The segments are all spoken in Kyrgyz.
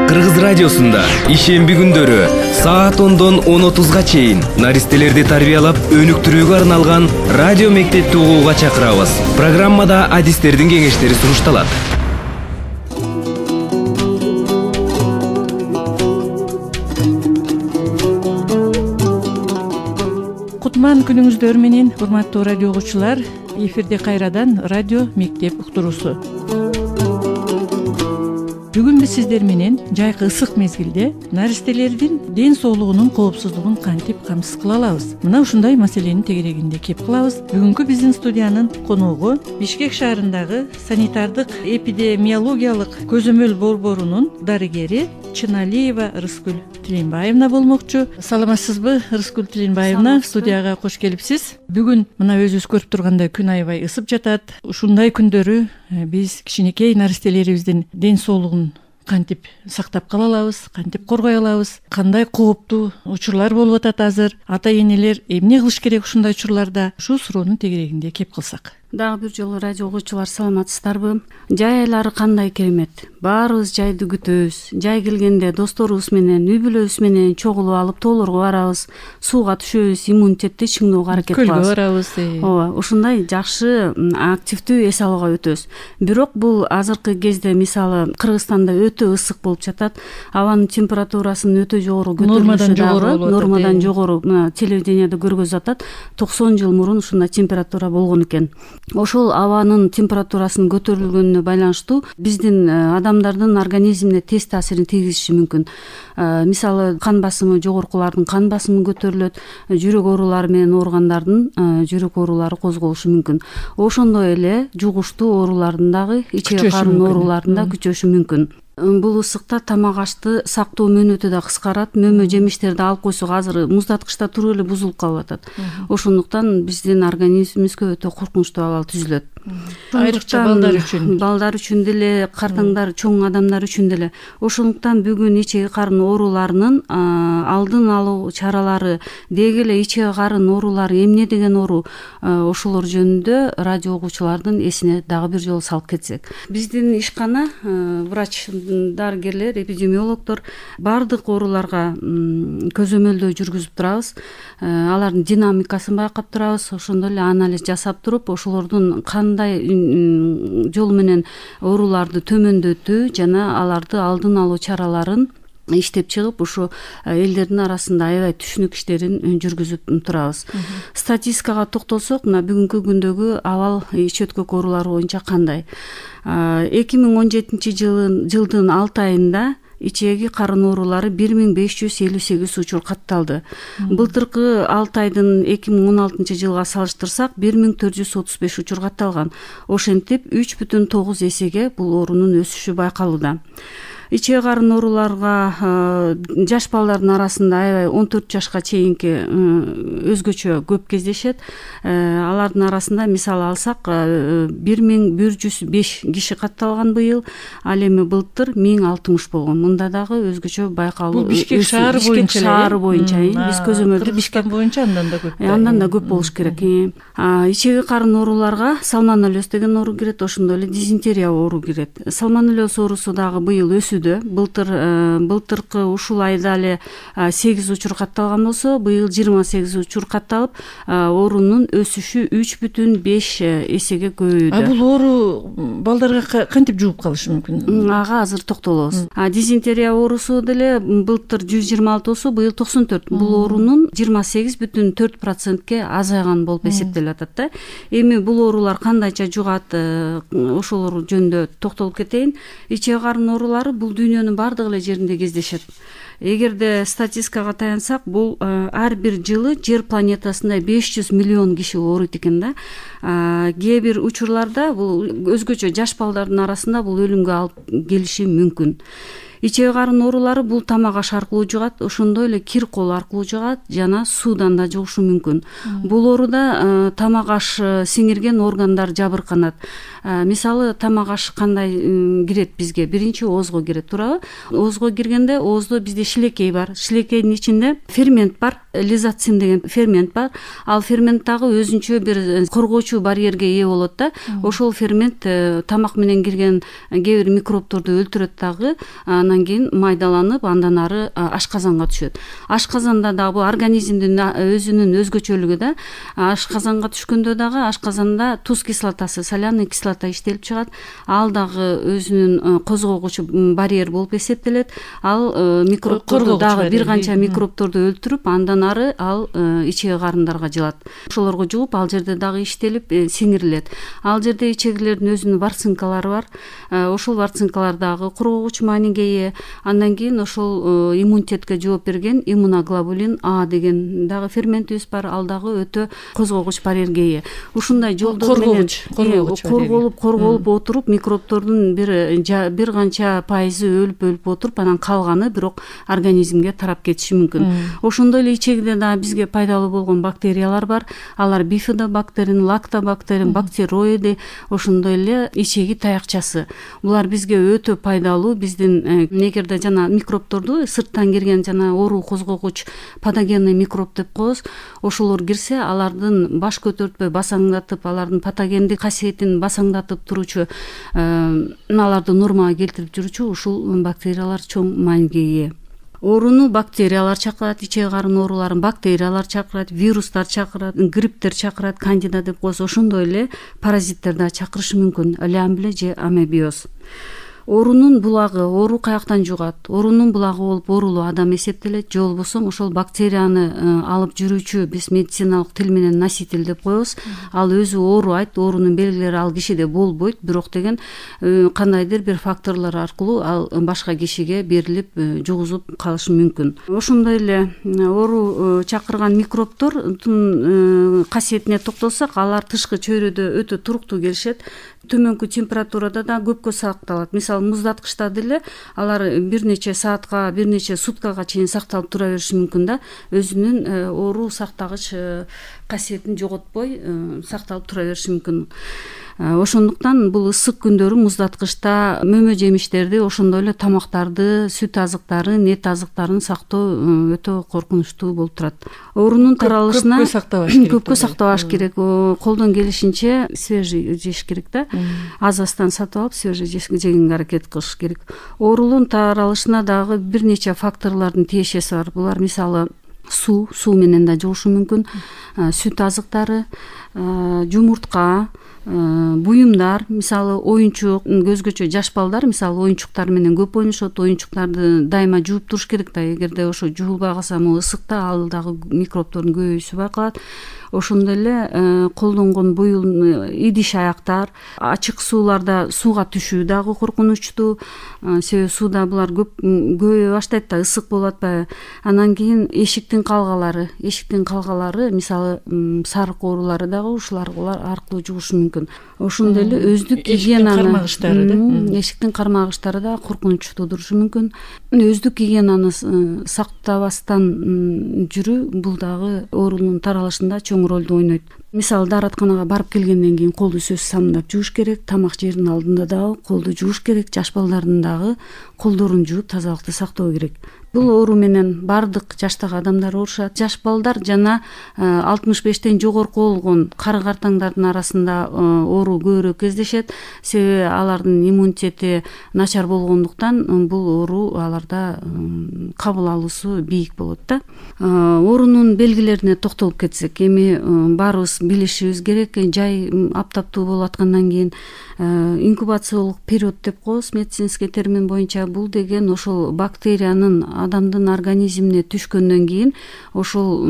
Кыргыз радиосунда ишемби күндөрү саат 10-дон 10:30-га чейин наристелерди тарбиялап өнүктүрүүгө арналган радио мектепти угууга чакырабыз. Программада адистердин кеңештери сунушталат. Кутман күнүңүздөр менен, урматтуу радио угуучулар. Эфирде кайрадан радио мектеп уктуруусу. Бүгүн биз сиздер менен жайкы ысык мезгилде наристелердин ден соолугунун коопсуздугун кантип камсыз кыла алабыз? Мына ушундай маселенин тегерегинде кеп кылабыз. Бүгүнкү биздин студиянын коногу Бишкек шаарындагы санитардык эпидемиологиялык көзөмөл борборунун дарыгери Чыналиева Рыскүл Тилинбаевна болмокчу. Саламатсызбы, Рыскүл Тилинбаевна? Студияга кош келипсиз. Бүгүн мына өзүбүз көрүп тургандай күн аябай ысып жатат. Ушундай күндөрү биз кичинекей наристелерибиздин ден соолугун кантип сактап кала алабыз, кантип коргой алабыз, кандай кооптуу учурлар болуп атат азыр, ата энелер эмне кылыш керек ушундай учурларда? Ушул суроонун тегерегинде кеп кылсак. Дагы бир жолу радио угуучулар, саламатсыздарбы? Жай айлары кандай керемет. Баарыбыз жайды күтөбүз. Жай келгенде досторубуз менен, үй бүлөбүз менен чогулуп алып тоолорго барабыз, сууга түшөбүз, иммунитетти чыңдоого аракет кылабыз. Көлгө барабыз. Ооба, ушундай жакшы, активдүү эс алууга өтөбүз. Бирок бул азыркы кезде мисалы Кыргызстанда өтө ысык болуп жатат. Абанын температурасынын өтө жогору көтөрүлүшү дагы нормадан жогору. Мына телевиденияда көргөзүп атат. 90 жыл мурун ушундай температура болгон экен. Ошол абанын температурасынын көтөрүлгөнүнө байланыштуу биздин адамдардын организмине терс таасирин тийгизиши мүмкүн. Мисалы кан басымы жогоркулардын кан басымы көтөрүлөт, жүрөк оорулары менен ооругандардын жүрөк оорулары козголушу мүмкүн. Ошондой эле жугуштуу оорулардын дагы, ичек карын ооруларын да күчөшү мүмкүн. Бул ысыкта тамак ашты сактоо мөөнөтү да кыскарат. Мөмө жемиштерди алып койсок азыр муздаткычта туруп эле бузулуп калып атат. Ошондуктан биздин организмибизге өтө коркунучтуу абал түзүлөт. Айрыкча балдар үчүн деле, картаңдар, чоң адамдар үчүн деле. Ошондуктан бүгүн ичеги карын ооруларынын алдын алуу чаралары, деги эле ичеги карын оорулары эмне деген оору, ошолор жөнүндө радио угуучулардын эсине дагы бир жолу салып кетсек. Биздин ишкана врач, дарыгерлер, эпидемиологдор бардык ооруларга көзөмөлдөө жүргүзүп турабыз. Алардын динамикасын байкап турабыз. Ошондой эле анализ жасап туруп, ошолордун кандай жол менен ооруларды төмөндөтүү жана аларды алдын алуу чараларын иштеп чыгып, ушу элдердин арасында аябай түшүнүк иштерин жүргүзүп турабыз. Статистикага токтолсок, мына бүгүнкү күндөгү абал ич өткөк оорулары боюнча кандай? 2017 жылдын 6 айында ичеги карын оорулары 1558 учур катталды. Былтыркы 6 айдын 2016 жылга салыштырсак 1435 учур катталган. Ошентип 3,9 эсеге бул оорунун өсүшү байкалууда. Ичеги карын ооруларга жаш балдардын арасында аябай 14 жашка чейинки өзгөчө көп кездешет. Алардын арасында мисалы алсак 1105 киши катталган быйыл, ал эми былтыр 1060 болгон. Мында дагы өзгөчө байкалуу. Бул Бишкек шаары боюнча. Биз көзөмөлдү Бишкек боюнча андан да көп. Андан да көп болуш керек. Ичеги карын ооруларга салмонеллез деген оору кирет, ошондой эле дизентерия оору кирет. Салмонеллез оорусу дагы быйыл өсүүдө. Былтыркы ушул айда эле 8 учур катталган болсо, быйыл 28 учур катталып, оорунун өсүшү 3,5 эсеге көбөйдү. Бул оору балдарга кантип жугуп калышы мүмкүн? Ага азыр токтолобуз. Дизентерия оорусу деле былтыр 126 болсо, быйыл 94. Бул оорунун 28,4%ке азайган болуп эсептелип атат да. Эми бул оорулар кандайча жугат, ошолор жөнүндө токтолуп кетейин. Ичеги карын оорулары бул дүйнөнүн бардык эле жеринде кездешет. Эгерде статистикага таянсак, бул ар бир жылы жер планетасында 500 миллион киши ооруйт экен да. Кээ бир учурларда бул өзгөчө жаш балдардын арасында бул өлүмгө алып келиши мүмкүн. Ичеги карын оорулары бул тамак аш аркылуу жугат, ошондой эле кир кол аркылуу жугат жана суудан да жугушу мүмкүн. Бул ооруда тамак аш сиңирген органдар жабырканат. Мисалы тамак аш кандай кирет бизге? Биринчи оозго кирет, туурабы? Оозго киргенде ооздо бизде шилекей бар. Шилекейдин ичинде фермент бар, лизоцим деген фермент бар. Ал фермент дагы өзүнчө бир коргоочу барьерге ээ болот да. Ошол фермент тамак менен кирген кээ бир микробторду өлтүрөт дагы. анан кийин майдаланып андан ары ашказанга түшөт. Ашказанда дагы бул организмдин өзүнүн өзгөчөлүгү да. Ашказанга түшкөндө дагы ашказанда туз кислотасы, соляный кислота иштелип чыгат. Ал дагы өзүнүн козгогуч барьер болуп эсептелет. Ал микробторду дагы бир канча микробторду өлтүрүп, андан ары ал ичеги карындарга жылат. Ошолорго жугуп, ал жерде дагы иштелип сиңирилет. Ал жерде ичегилердин өзүнүн варцинкалары бар. Ошол варцинкалар дагы кургогуч мааниге ээ. Андан кийин ошол иммунитетке жооп берген иммуноглобулин А деген дагы ферментибиз бар. Ал дагы өтө козгогуч барьерге ээ. Ушундай жолдор менен корголуп отуруп, микробтордун бир канча пайызы өлүп отуруп, анан калганы бирок организмге тарап кетиши мүмкүн. Ошондой эле ичегиде дагы бизге пайдалуу болгон бактериялар бар. Алар бифидобактерин, лактобактерин, бактероиды, ошондой эле ичеги таякчасы. Булар бизге өтө пайдалуу. Биздин эгерде жана микробторду сырттан кирген жана оору козгогуч патогенный микроб деп коебуз, ошолор кирсе, алардын баш көтөртпөй басаңдатып, алардын патогендик касиетин басаңдатып туручу, аларды нормага келтирип жүрүүчү ушул бактериялар чоң мааниге ээ. Ооруну бактериялар чакырат, ичеги карын ооруларын бактериялар чакырат, вирустар чакырат, грипптер чакырат, кандида деп коебуз. Ошондой эле паразиттер да чакырышы мүмкүн, лямбле же амебиоз. Оорунун булагы, оору каяктан жугат? Оорунун булагы болуп оорулуу адам эсептелет, же болбосо ошол бактерияны алып жүрүүчү, биз медициналык тил менен носитель деп коебуз. Ал өзү оорубайт, оорунун белгилери ал кишиде болбойт, бирок деген кандайдыр бир факторлор аркылуу ал башка кишиге берилип, жугузуп калышы мүмкүн. Ошондой эле оору чакырган микробтордун касиетине токтолсок, алар тышкы чөйрөдө өтө туруктуу келишет. Төмөнкү температурада да көпкө сакталат. Мисалы, муздаткычта деле алар бир нече саатка, бир нече суткага чейин сакталып тура бериши мүмкүн да. Өзүнүн оору сактагыч касиетин жоготпой сакталып тура бериши мүмкүн. Ошондуктан бул ысык күндөрү муздаткычта мөмө жемиштерди, ошондой эле тамактарды, сүт азыктарын, эт азыктарын сактоо өтө коркунучтуу болуп турат. Оорунун таралышына көпкө сактабаш керек. Колдон келишинче свежий жеш керек да. Аз-аздан сатып алып свежий жегенге аракет кылыш керек. Оорунун таралышына дагы бир нече факторлордун тиешеси бар. Булар мисалы суу менен да жугушу мүмкүн, сүт азыктары, жумуртка, буюмдар, мисалы оюнчук, өзгөчө жаш балдар мисалы оюнчуктар менен көп ойношот, оюнчуктарды дайыма жууп туруш керек да. Эгерде ошо жуулбай калса, могу ысыкта ал дагы микробтордун көбөйүүсү байкалат. Ошондой эле колдонгон буюм, идиш аяктар, ачык сууларда сууга түшүү дагы коркунучтуу. Себеби сууда булар көбөйө баштайт да, ысык болуп атпайбы. Анан кийин эшиктин калгалары мисалы сарык оорулары дагы ушулар аркылуу жугушу мүмкүн. Ошондой эле өздүк гигиенаны, эшиктин кармагычтары да коркунучтуу турушу мүмкүн. Өздүк гигиенаны сактабастан жүрүү бул дагы оорунун таралышында чоң ролду ойнойт. Мисалы, дааратканага барып келгенден кийин колду сөзсүз самындап жууш керек, тамак жердин алдында дагы колду жууш керек, жаш балдардын дагы колдорун жууп тазалыкты сактоо керек. Бул оору менен бардык жаштагы адамдар оорушат. Жаш балдар жана 65тен жогорку болгон кары картаңдардын арасында оору көбүрөөк кездешет. Себеби алардын иммунитети начар болгондуктан бул оору аларда кабыл алуусу бийик болот да. Оорунун белгилерине токтолуп кетсек, эми баарыбыз билишибиз керек. Жай аптаптуу болуп аткандан кийин инкубациялык период деп коебуз медицинский термин боюнча. Бул деген ошол бактериянын адамдын организмине түшкөндөн кийин ошол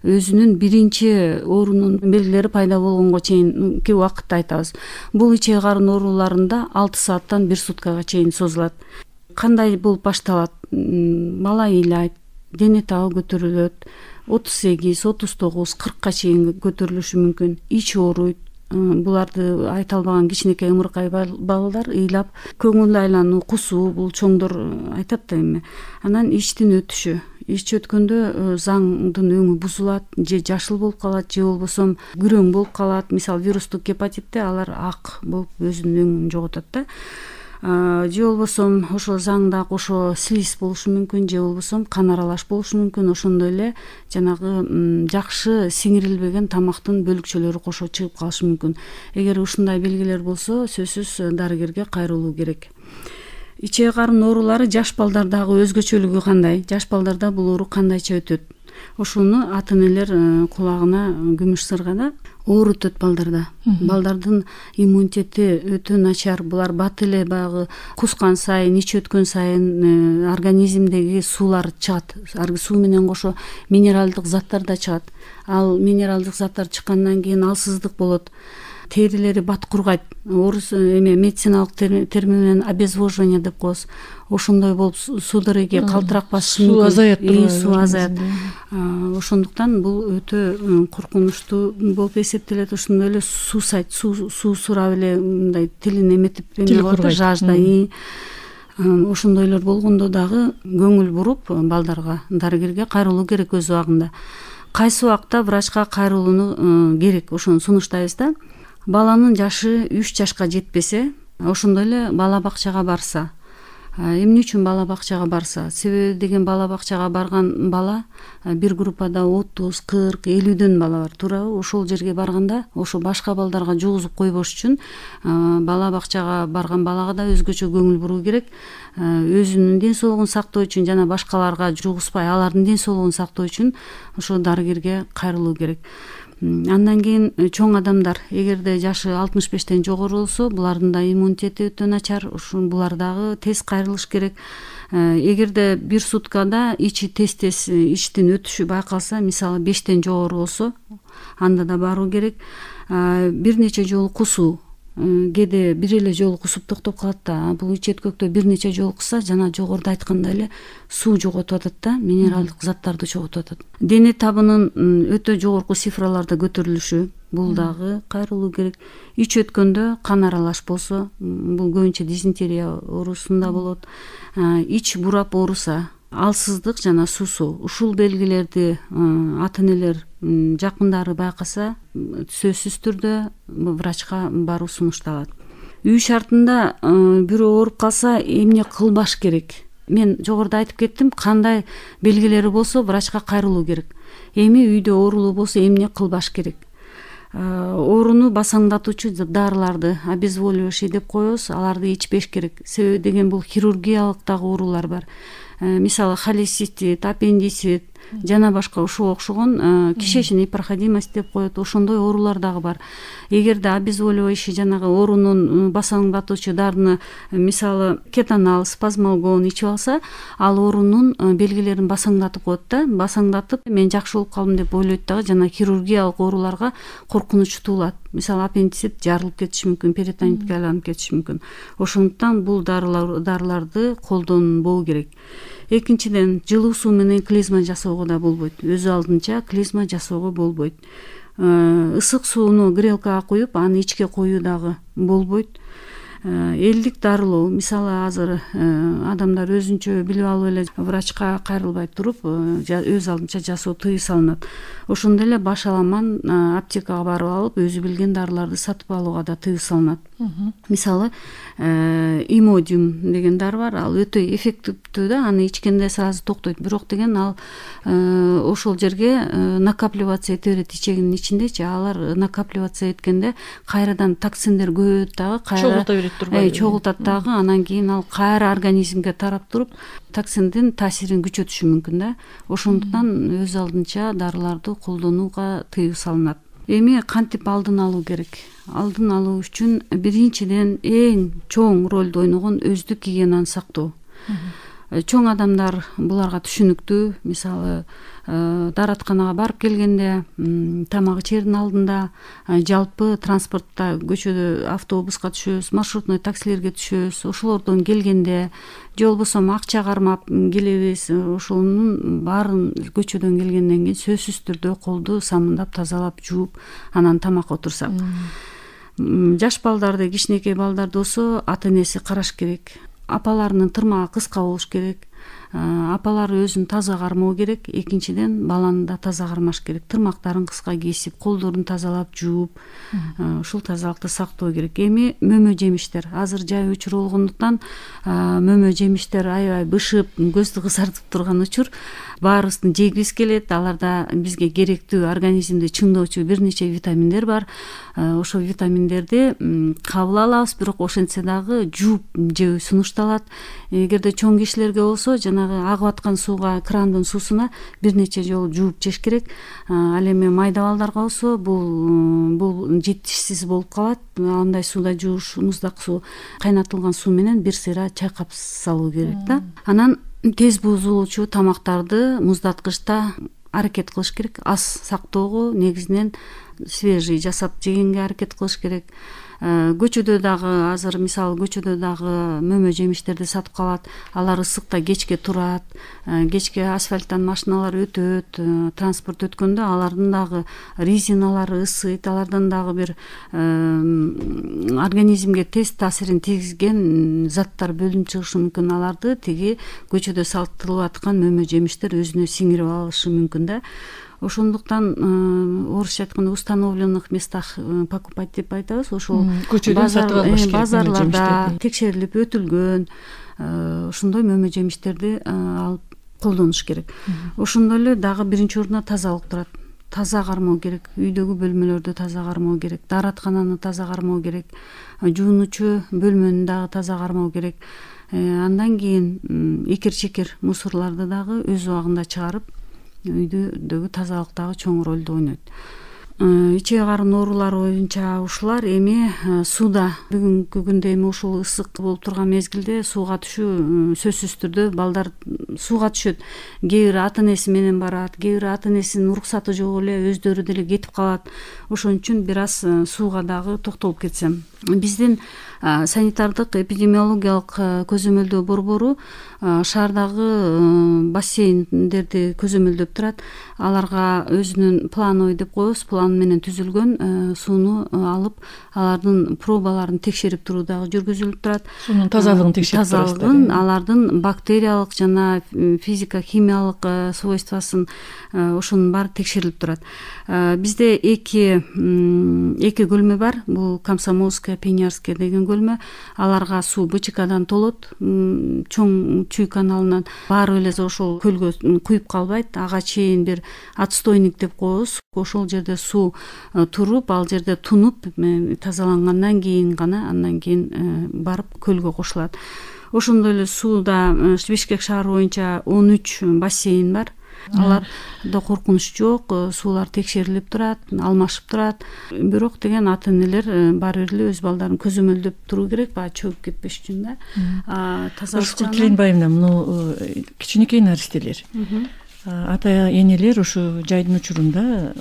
өзүнүн биринчи оорунун белгилери пайда болгонго чейинки убакытты айтабыз. Бул ичеги карын ооруларында 6 сааттан 1 суткага чейин созулат. Кандай болуп башталат? Бала ыйлайт, дене табы көтөрүлөт, 38, 39, 40ка чейин көтөрүлүшү мүмкүн. Ич ооруйт. Буларды айта албаган кичинекей ымыркай балдар ыйлап, көңүл айлануу, кусуу, бул чоңдор айтат да эми. Анан ичтин өтүшү. Ич өткөндө заңдын өңү бузулат, же жашыл болуп калат, же болбосо күрөң болуп калат. Мисалы, вирустук гепатитте алар ак болуп өзүнүн өңүн жоготот да. Же болбосо ошо заңда кошо слиз болушу мүмкүн, же болбосо кан аралаш болушу мүмкүн. Ошондой эле жанагы жакшы сиңирилбеген тамактын бөлүкчөлөрү кошо чыгып калышы мүмкүн. Эгер ушундай белгилер болсо, сөзсүз дарыгерге кайрылуу керек. ичек карын оорулары жаш балдардагы өзгөчөлүгү кандай, жаш балдарда бул оору кандайча өтөт, ошону ата энелер кулагына күмүш сыргада. Оор өтөт балдарда. Балдардын иммунитети өтө начар. Булар бат эле баягы кускан сайын, ич өткөн сайын организмдеги суулар чыгат. Суу менен кошо минералдык заттар да чыгат. Ал минералдык заттар чыккандан кийин алсыздык болот. Терилери бат кургайт. Орус медициналык термин менен обезвоживание деп коебуз. Ошондой болуп судороги калтырак басышы мүмкүн. Суу азаят. Ошондуктан бул өтө коркунучтуу болуп эсептелет. Ошондой эле суусайт, суу сурап эле мындай тилин эметип жажда. Ошондойлор болгондо дагы көңүл буруп балдарга, дарыгерге кайрылуу керек өз убагында. Кайсы убакта врачка кайрылууну керек, ошону сунуштайбыз да. Баланын жашы 3 жашка жетпесе, ошондой эле бала бакчага барса. Эмне үчүн бала бакчага барса? Себеби деген бала бакчага барган бала бир группада 30, 40, 50дөн бала бар, туурабы? Ошол жерге барганда, ошо башка балдарга жугузуп койбош үчүн бала бакчага барган балага да өзгөчө көңүл буруу керек. Өзүнүн ден соолугун сактоо үчүн жана башкаларга жугузбай, алардын ден соолугун сактоо үчүн ошо дарыгерге кайрылуу керек. Андан кийин чоң адамдар, эгерде жашы 65тен жогору болсо, булардын да иммунитети өтө начар, булар дагы тез кайрылыш керек. Эгерде бир суткада ичи тез иштин өтүшү байкалса, мисалы 5тен жогору болсо, анда да баруу керек. Бир нече жолу кусуу, кээде бир эле жолу кусуп токтоп калат да. Бул ич өткөктө бир нече жолу кусса, жана жогоруда айткандай эле суу жоготуп атат да, минералдык заттарды жоготуп атат. Дене табынын өтө жогорку цифраларда көтөрүлүшү, бул дагы кайрылуу керек. Ич өткөндө кан аралаш болсо, бул көбүнчө дизентерия оорусунда болот. Ич бурап ооруса, алсыздык жана суусуу, ушул белгилерди ата энелер жакындары байкаса, сөзсүз түрдө врачка баруу сунушталат. Үй шартында бирөө ооруп калса, эмне кылбаш керек? Мен жогоруда айтып кеттим, кандай белгилери болсо врачка кайрылуу керек. Эми үйдө оорулуу болсо эмне кылбаш керек? Ооруну басаңдатуучу дарыларды, обезволивающий деп коебуз, аларды ичпеш керек. Себеби деген бул хирургиялык дагы оорулар бар. Мисалы холецистит, аппендицит жана башка ушуга окшогон кишечная непроходимость деп коет, ошондой оорулар дагы бар. Эгерде обезволивающий жанагы оорунун басаңдатуучу дарыны, мисалы кетонал, спазмолгон ичип алса, ал оорунун белгилерин басаңдатып коет да. Басаңдатып, мен жакшы болуп калдым деп ойлойт дагы, жана хирургиялык ооруларга коркунуч туулат. Мисалы аппендицит жарылып кетиши мүмкүн, перитонитке айланып кетиши мүмкүн. Ошондуктан бул дарыларды колдонбоо керек. Экинчиден, жылуу суу менен клизма жасоого да болбойт. Өзү алдынча клизма жасоого болбойт. Ысык сууну грелкага куюп, аны ичке коюу дагы болбойт. Элдик дарылоо, мисалы азыр адамдар өзүнчө билип алып эле врачка кайрылбай туруп, өз алдынча жасоо тыюу салынат. Ошондой эле баш аламан аптекага барып алып, өзү билген дарыларды сатып алууга да тыюу салынат. Мисалы имодиум деген дары бар, ал өтө эффективдүү да, аны ичкенде сразу токтойт. Бирок деген ал ошол жерге накапливация эте берет ичегинин ичиндечи, алар накапливация эткенде кайрадан токсиндер көбөйөт дагы, кайра чогултат дагы, анан кийин ал кайра организмге тарап туруп, токсиндин таасирин күчөтүшү мүмкүн да. Ошондуктан өз алдынча дарыларды колдонууга тыюу салынат. Эми кантип алдын алуу керек? Алдын алуу үчүн биринчиден эң чоң ролду ойногон өздүк гигиенаны сактоо. Чоң адамдар буларга түшүнүктүү. Мисалы, дааратканага барып келгенде, тамак ичердин алдында, жалпы транспортто, көчөдө автобуска түшөбүз, маршрутной таксилерге түшөбүз. Ошолордон келгенде, же болбосо акча кармап келебиз. Ошонун баарын көчөдөн келгенден кийин сөзсүз түрдө колду самындап, тазалап, жууп, анан тамакка отурсак. Жаш балдарды, кичинекей балдарды болсо ата энеси караш керек. Апаларынын тырмагы кыска болуш керек. апалар өзүн таза кармоо керек, экинчиден баланы да таза кармаш керек, тырмактарын кыска кесип, колдорун тазалап жууп, ушул тазалыкты сактоо керек. Эми мөмө жемиштер азыр жай учур болгондуктан мөмө жемиштер аябай бышып, көздү кызартып турган учур, баарыбыздын жегибиз келет. Аларда бизге керектүү организмди чыңдоочу бир нече витаминдер бар. Ошол витаминдерди кабыл алабыз, бирок ошентсе дагы жууп жөө сунушталат. Эгерде чоң кишилерге болсо, жанагы агып аткан сууга, крандын суусуна бир нече жолу жууп жеш керек. Ал эми майда балдарга болсо, бул жетишсиз болуп калат. Андай сууда жууш, муздак суу, кайнатылган суу менен бир сыйра чайкап салуу керек да. Анан тез бузулуучу тамактарды муздаткычта аракет кылыш керек. Аз сактоого, негизинен свежий жасап жегенге аракет кылыш керек. Көчөдө дагы азыр мисалы көчөдө дагы мөмө жемиштерди сатып калат. Алар ысыкта кечке турат. Кечке асфальттан машиналар өтөт, транспорт өткөндө алардын дагы резиналары ысыйт, алардан дагы бир организмге тез таасирин тийгизген заттар бөлүнүп чыгышы мүмкүн. Аларды тиги көчөдө сатылып аткан мөмө жемиштер өзүнө сиңирип алышы мүмкүн да. Ошондуктан орусча айтканда установленных местах покупать деп айтабыз. Ошол көчөдөн сатып албаш керек. Базарларда текшерилип өтүлгөн ошондой мөмө жемиштерди алып колдонуш керек. Ошондой эле дагы биринчи орунда тазалык турат. Таза кармоо керек, үйдөгү бөлмөлөрдү таза кармоо керек, даараткананы таза кармоо керек, жуунуучу бөлмөнү дагы таза кармоо керек. Андан кийин экир-чекир мусорларды дагы өз убагында чыгарып, үйдөгү тазалык дагы чоң ролду ойнойт. Ичеги карын оорулары боюнча ушулар. Эми сууда бүгүнкү күндө эми ушул ысык болуп турган мезгилде сууга түшүү сөзсүз түрдө балдар сууга түшөт. Кээ бир ата энеси менен барат, кээ бир ата энесинин уруксаты жок эле өздөрү деле кетип калат. Ошон үчүн бир аз сууга дагы токтолуп кетсем. Биздин санитардык эпидемиологиялык көзөмөлдөө борбору шаардагы бассейндерди көзөмөлдөп турат. Аларга өзүнүн плановый деп коебуз, план менен түзүлгөн сууну алып, алардын пробаларын текшерип туруу дагы жүргүзүлүп турат. Суунун тазалыгын текшерип турат. Тазалыгын, алардын бактериялык жана физико-химиялык свойствосын, ошонун баары текшерилип турат. Бизде эки көлмө бар. Бул Комсомольская, Пионерская деген көлмө. Аларга суу БЧКдан толот, чоң Чүй каналынан. Баары эле ошол көлгө куюп калбайт. Ага чейин бир отстойник деп коебуз. Ошол жерде суу туруп, ал жерде тунуп, тазалангандан кийин гана андан кийин барып көлгө кошулат. Ошондой эле сууда Бишкек шаары боюнча 13 бассейн бар. Аларда коркунуч жок, суулар текшерилип турат, алмашып турат. Бирок деген ата энелер баары бир эле өз балдарын көзөмөлдөп туруу керек, баягы чөгүп кетпеш үчүн да. Рыскүл Тилинбаевна, муну кичинекей наристелер, ата энелер ушу жайдын учурунда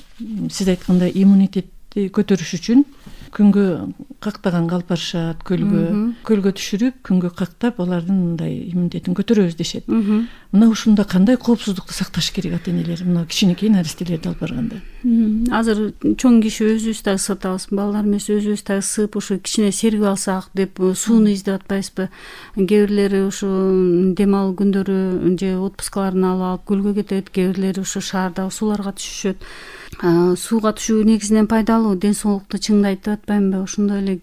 сиз айткандай иммунитетти көтөрүш үчүн күнгө кактаган калпашат, көлгө түшүрүп, күнгө кактап, алардын мындай иммунитетин көтөрөбүз дешет. Мына ушунда кандай коопсуздукту сакташ керек ата энелер, мына кичинекей наристелерди алып барганда? Азыр чоң киши өзүбүз да ысытабыз, балдарыбыз өзүбүз да ысып, ушу кичине сергип алсак деп сууну издеп атпайбызбы? Кээ бирлери ушу дем алуу күндөрү же отпускаларын алып көлгө кетет, кээ бирлери ушу шаардагы сууларга түшүшөт. Сууга түшүү негизинен пайдалуу, ден соолукту чыңдайт деп атпаймынбы? Ошондой эле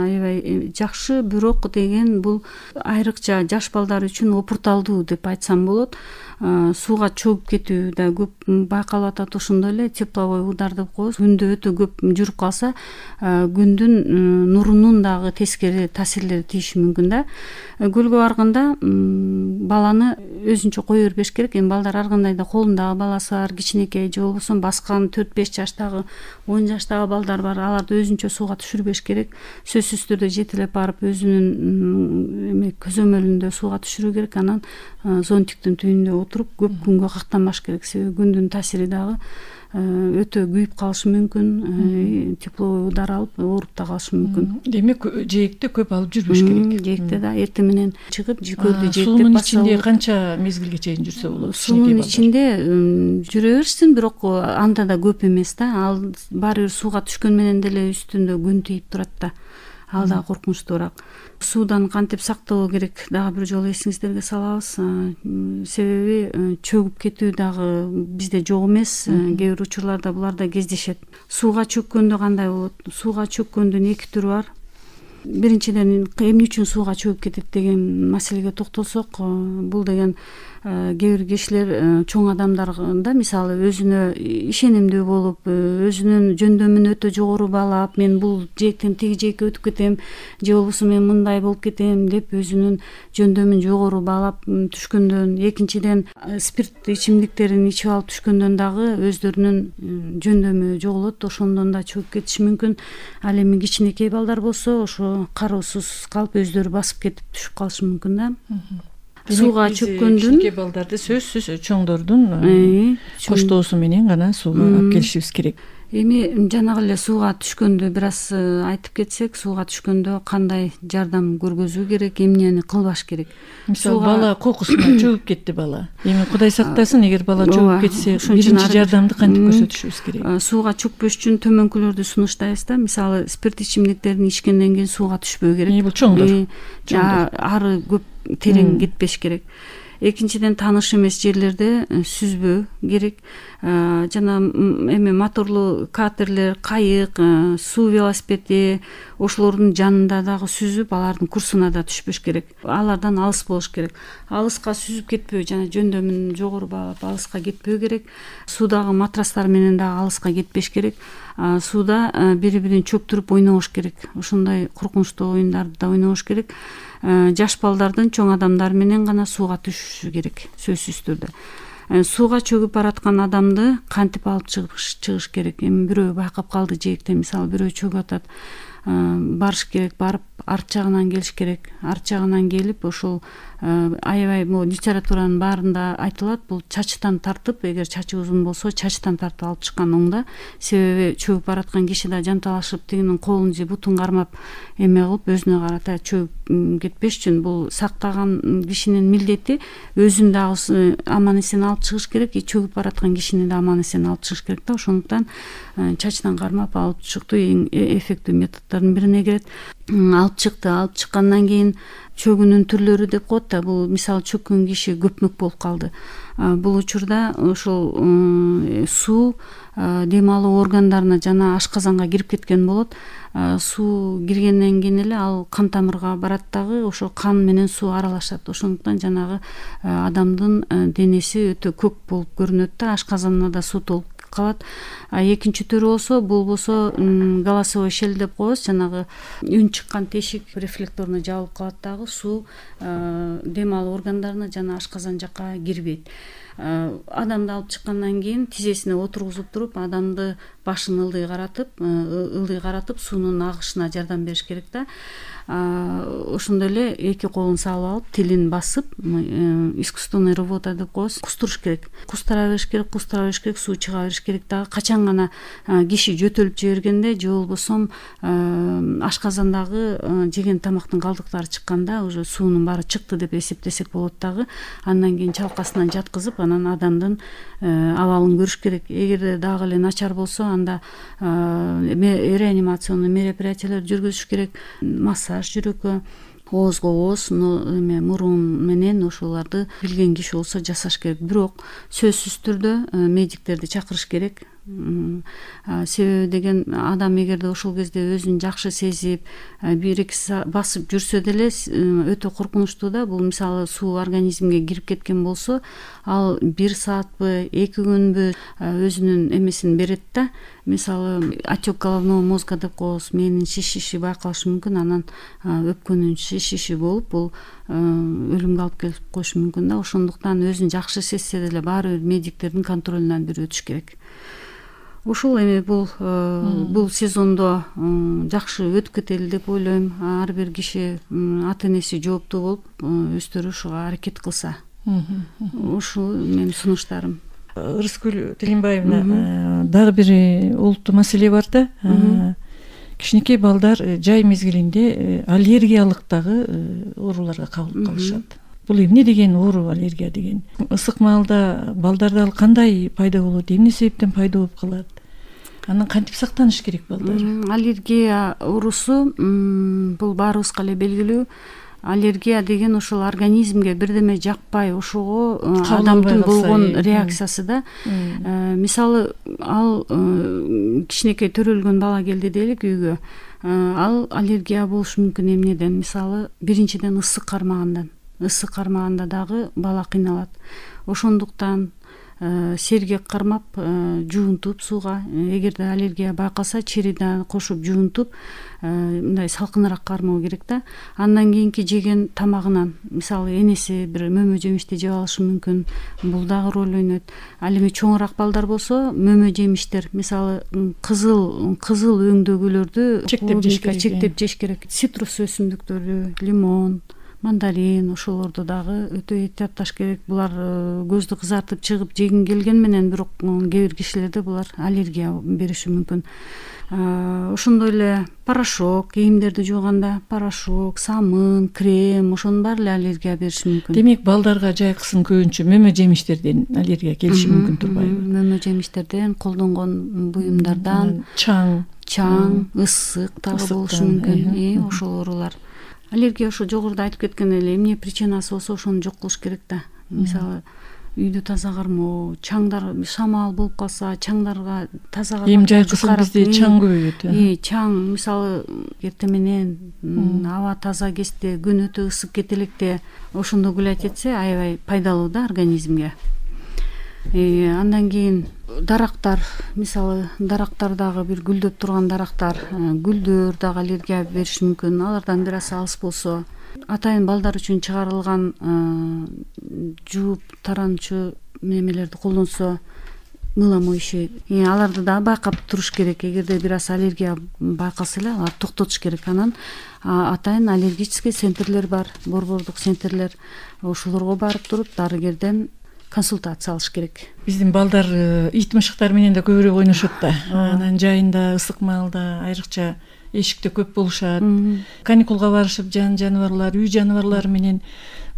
аябай жакшы, бирок деген бул айрыкча жаш балдар үчүн опурталдуу деп айтсам болот. Сууга чөгүп кетүү да көп байкалып атат. Ошондой эле тепловой удар деп коебуз. Күндө өтө көп жүрүп калса, күндүн нурунун дагы тескери таасирлери тийиши мүмкүн да. Көлгө барганда баланы өзүнчө кое бербеш керек. Эми балдар ар кандай да колундагы баласы бар, кичинекей же болбосо баскан 4-5 жаштагы, 10 жаштагы балдар бар. Аларды өзүнчө сууга түшүрбеш керек. Сөзсүз түрдө жетелеп барып өзүнүн көзөмөлүндө сууга түшүрүү керек. Анан зонтиктин түбүндө отуруп көп күнгө кактанбаш керек. Себеби күндүн таасири дагы өтө күйүп калышы мүмкүн, тепловой удар алып ооруп да калышы мүмкүн. Демек жээкте көп алып жүрбөш керек. Жээкте да эртең менен чыгып көлдү жээктеп суунун ичинде канча мезгилге чейин жүрсө болот? Суунун ичинде жүрө берсин, бирок анда да көп эмес да. Ал баары бир сууга түшкөн менен деле үстүндө күн тийип турат да. ал да коркунучтуураак. Суудан кантип сакталуу керек дагы бир жолу эсиңиздерге салабыз. Себеби чөгүп кетүү дагы бизде жок эмес. Кээ бир учурларда булар да кездешет. Сууга чөккөндө кандай болот? Сууга чөккөндүн эки түрү бар. Биринчиден эмне үчүн сууга чөгүп кетет деген маселеге токтолсок, бул деген кээ бир кишилер чоң адамдарда мисалы өзүнө ишенимдүү болуп, өзүнүн жөндөмүн өтө жогору баалап, мен бул жээктен тиги жээкке өтүп кетем, же болбосо мен мындай болуп кетем деп өзүнүн жөндөмүн жогору баалап түшкөндөн, экинчиден спирт ичимдиктерин ичип алып түшкөндөн дагы өздөрүнүн жөндөмү жоголот, ошондон да чөгүп кетиши мүмкүн. Ал эми кичинекей балдар болсо ошо кароосуз калып өздөрү басып кетип түшүп калышы мүмкүн да. Сууга чөккөндүн кичинекей балдарды сөзсүз чоңдордун коштоосу менен гана сууга алып келишибиз керек. Эми жанагы эле сууга түшкөндө бир аз айтып кетсек, сууга түшкөндө кандай жардам көргөзүү керек, эмнени кылбаш керек? Мисалы бала кокусуна чөгүп кетти бала. Эми Кудай сактасын, эгер бала чөгүп кетсе, биринчи жардамды кантип көрсөтүшүбүз керек? Сууга чөкпөш үчүн төмөнкүлөрдү сунуштайбыз да. Мисалы спирт ичимдиктерин ичкенден кийин сууга түшпөө керек. Бул чоңдор. Ары көп терең кетпеш керек. Экинчиден тааныш эмес жерлерде сүзбөө керек. Жана эми моторлуу катерлер, кайык, суу велосипеди ошолордун жанында дагы сүзүп, алардын курсуна да түшпөш керек. Алардан алыс болуш керек. Алыска сүзүп кетпөө, жана жөндөмүн жогору баалап алыска кетпөө керек. Суудагы матрастар менен дагы алыска кетпеш керек. Сууда бири-бирин чөктүрүп ойнобош керек. Ошондой коркунучтуу оюндарды да ойнобош керек. Жаш балдардын чоң адамдар менен гана сууга түшүшү керек, сөзсүз түрдө. Сууга чөгүп бараткан адамды кантип алып чыгыш керек? Эми бирөө байкап калды жээкте, мисалы бирөө чөгүп атат, барыш керек, барып арт жагынан келиш керек. Арт жагынан келип ошол аябай могу литературанын баарында айтылат, бул чачтан тартып, эгер чачы узун болсо чачтан тартып алып чыккан оң да. Себеби чөгүп бараткан киши да жанталашып, тигинин колун же бутун кармап эме кылып өзүнө карата чөгүп кетпеш үчүн бул сактаган кишинин милдети. Өзүн дагы аман эсен алып чыгыш керек, чөгүп бараткан кишини да аман эсен алып чыгыш керек да. Ошондуктан чачтан кармап алып чыктуу эң эффектүү методдордун бирине кирет. Алып чыкты, алып чыккандан кийин чөгүүнүн түрлөрү деп коет да. Бул мисалы чөккөн киши көпмөк болуп калды. Бул учурда ошол суу дем алуу органдарына жана ашказанга кирип кеткен болот. Суу киргенден кийин эле ал кан тамырга барат дагы, ошо кан менен суу аралашат. Ошондуктан жанагы адамдын денеси өтө көк болуп көрүнөт да, ашказанына да суу толуп калат. Экинчи түрү болсо, бул болсо голосовой щель деп коебуз, жанагы үн чыккан тешик рефлекторуна жабылып калат дагы, суу дем алуу органдарына жана ашказан жакка кирбейт. Адамды алып чыккандан кийин тизесине отургузуп туруп, адамды башын ылдый каратып суунун агышына жардам бериш керек да. Ошондой эле эки колун салып алып, тилин басып, искусственный рвота деп коебуз, кустуруш керек. Кустура бериш керек, суу чыга бериш керек дагы. Качан гана киши жөтөлүп жибергенде же болбосо ашказандагы жеген тамактын калдыктары чыкканда, уже суунун баары чыкты деп эсептесек болот дагы. Андан кийин чалкасынан жаткызып, анан адамдын абалын көрүш керек. Эгерде дагы эле начар болсо, анда реанимационный мероприятиялар жүргүзүш керек. Массаж жүрөккө, оозго ооз, мурун менен ошолорду билген киши болсо жасаш керек. Бирок сөзсүз түрдө медиктерди чакырыш керек. Себеби деген адам эгерде ошол кезде өзүн жакшы сезип, бир-эки басып жүрсө деле өтө коркунучтуу да. Бул мисалы суу организмге кирип кеткен болсо, ал 1 саатпы, 2 күнбү өзүнүн эмесин берет да. Мисалы отек головного мозга деп коебуз, мээнин шишиши байкалышы мүмкүн, анан өпкөнүн шишиши болуп, бул өлүмгө алып келип коюшу мүмкүн да. Ошондуктан өзүн жакшы сезсе деле баары бир медиктердин контролунан бир өтүш керек. Ушул эми бул сезондо жакшы өтүп кетели деп ойлойм. Ар бир киши ата энеси жооптуу болуп, өздөрү ушуга аракет кылса. Ушул менин сунуштарым. Ырыскүл Тилимбаевна, дагы бир олуттуу маселе бар да. Кичинекей балдар жай мезгилинде аллергиялык дагы ооруларга кабылып калышат. Бул эмне деген оору аллергия деген? Ысык маалда балдарда ал кандай пайда болот? Эмне себептен пайда болуп калат? Анан кантип сактаныш керек балдар? Аллергия оорусу бул баарыбызга эле белгилүү. Аллергия деген ошол организмге бирдеме жакпай ошого адамдын болгон реакциясы да. Мисалы ал кичинекей төрөлгөн бала келди дейли үйгө. Ал аллергия болушу мүмкүн эмнеден? Мисалы, биринчиден ысык кармагандан. Ысык кармаганда дагы бала кыйналат. Ошондуктан сергек кармап жуунтуп сууга, эгерде аллергия байкалса чириден кошуп жуунтуп мындай салкыныраак кармоо керек да. Андан кийинки жеген тамагынан, мисалы энеси бир мөмө жемишти жеп алышы мүмкүн, бул дагы роль ойнойт. Ал эми чоңураак балдар болсо мөмө жемиштер, мисалы кызыл өңдөгүлөрдү чектеп жеш керек. Цитрус өсүмдүктөрү, лимон, мандарин, ошолорду дагы өтө эhtиятташ керек. Булар көздү кызартып чыгып жегин келген менен, бирок кээ бир кишилерде булар аллергия бериши мүмкүн. Ошондой эле порошок, кийимдерди жууганда порошок, самын, крем, ошонун баары эле аллергия бериши мүмкүн. Демек, балдарга жайкысын көбүнчө мөмө жемиштерден аллергия келиши мүмкүн турбайбы? Мөмө жемиштерден, колдонгон буюмдардан, чаң, ысык дагы болушу мүмкүн. Ошол оорулар. Аллергия ошо жогоруда айтып кеткен эле эмне причинасы болсо ошону жок кылыш керек да. Мисалы, үйдү таза кармоо, чаңдар шамал болуп калса, чаңдарга таза кармоо. Эми жайкысын бизде чаң көбөйөт. Чаң, мисалы, эртең аба таза кезде, күн өтө ысып кете электе ошондо гулять этсе, аябай пайдалуу да организмге. Андан кийин дарактар, мисалы, дарактар дагы бир гүлдөп турган дарактар, гүлдөр дагы аллергия бериши мүмкүн. Алардан бир аз алыс болсо, атайын балдар үчүн чыгарылган жууп таранчу немелерди колдонсо, мыло моющий, аларды дагы байкап туруш керек. Эгерде бир аз аллергия байкалса эле, аларды токтотуш керек. Анан атайын аллергический центрлер бар, борбордук центрлер. Ошолорго барып туруп дарыгерден консультация алыш керек. Биздин балдар ит мышыктар менен да көбүрөөк ойношот да. Анан жайында, ысык маалда айрыкча эшикте көп болушат. Каникулга барышып жаныбарлар, үй жаныбарлары менен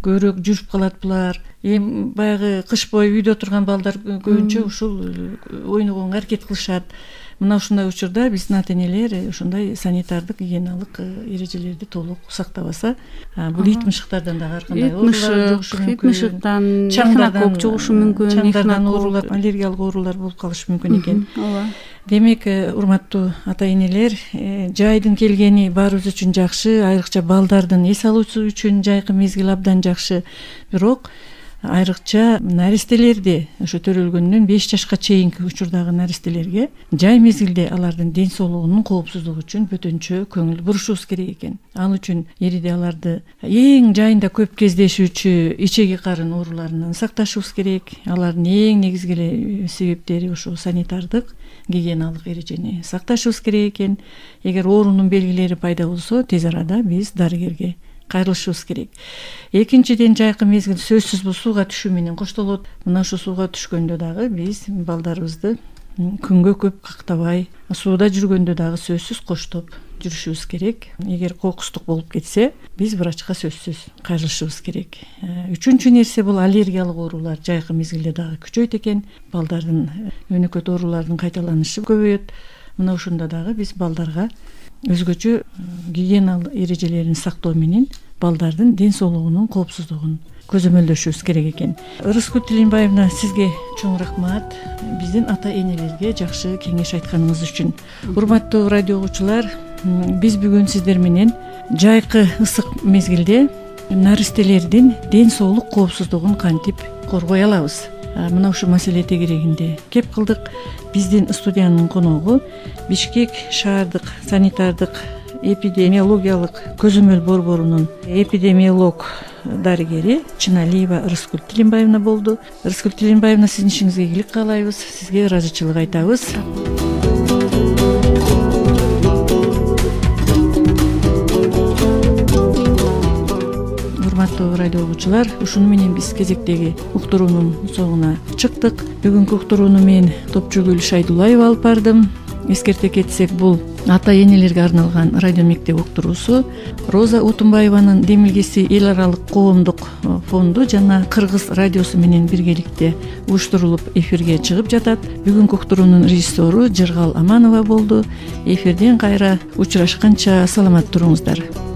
көбүрөөк жүрүп калат булар. Эми баягы кыш бою үйдө турган балдар көбүнчө ушул ойногонго аракет кылышат. Мына ушундай учурда биздин ата-энелер ушундай санитардык гигиеналык эрежелерди толук сактабаса, бул ит мышыктардан дагы ар кандай оорулар жугушу мүмкүн. Ит мышыктан, эхинокок жугушу мүмкүн, чаңдардан оорулар, аллергиялык оорулар болуп калышы мүмкүн экен. Демек, урматтуу ата-энелер, жайдын келгени баарыбыз үчүн жакшы, айрыкча балдардын эс алуусу үчүн жайкы мезгил абдан жакшы. Бирок айрыкча наристелерди, ошо төрөлгөндөн 5 жашка чейинки учурдагы наристелерге жай мезгилде алардын ден соолугунун коопсуздугу үчүн бөтөнчө көңүл бурушубуз керек экен. Ал үчүн эриде аларды эң жайында көп кездешүүчү ичеги карын ооруларынан сакташыбыз керек. Алардын эң негизги эле себептери ошо санитардык гигиеналык эрежени сакташыбыз керек экен. Эгер оорунун белгилери пайда болсо, тез арада биз дарыгерге кайрылышыбыз керек. Экинчиден, жайкы мезгил сөзсүз бул сууга түшүү менен коштолот. Мына ошо сууга түшкөндө дагы биз балдарыбызды күнгө көп кактабай, сууда жүргөндө дагы сөзсүз коштоп жүрүшүбүз керек. Эгер кокустук болуп кетсе, биз врачка сөзсүз кайрылышыбыз керек. Үчүнчү нерсе бул аллергиялык оорулар жайкы мезгилде дагы күчөйт экен. Балдардын өнөкөт оорулардын кайталанышы көбөйөт. Мына ошондо дагы биз балдарга өзгөчө гигиеналык эрежелерин сактоо менен балдардын ден соолугунун коопсуздугун көзөмөлдөшүбүз керек экен. Ырыскүл Тилинбаевна, сизге чоң рахмат биздин ата-энелерге жакшы кеңеш айтканыңыз үчүн. Урматтуу радио угуучулар, биз бүгүн сиздер менен жайкы ысык мезгилде наристелердин ден соолук коопсуздугун кантип коргой алабыз? Мына ушул маселе тегерегинде кеп кылдык. Биздин студиянын коногу Бишкек шаардык санитардык эпидемиологиялык көзөмөл борборунун эпидемиолог дарыгери Чыналиева Ырыскүл Тилинбаевна болду. Ырыскүл Тилинбаевна, сиздин ишиңизге ийгилик каалайбыз, сизге ыраазычылык айтабыз. Урматтуу радио угуучулар, ушуну менен биз кезектеги уктуруунун соңуна чыктык. Бүгүнкү уктурууну мен Топчугүл Шайдулаева алып бардым. эскерте кетсек, бул ата энелерге арналган радио мектеп уктуруусу Роза Утунбаеванын демилгеси эл аралык коомдук фонду жана Кыргыз радиосу менен биргеликте уюштурулуп эфирге чыгып жатат. Бүгүнкү уктуруунун режиссеру Жыргал Аманова болду. Эфирден кайра учурашканча саламат туруңуздар.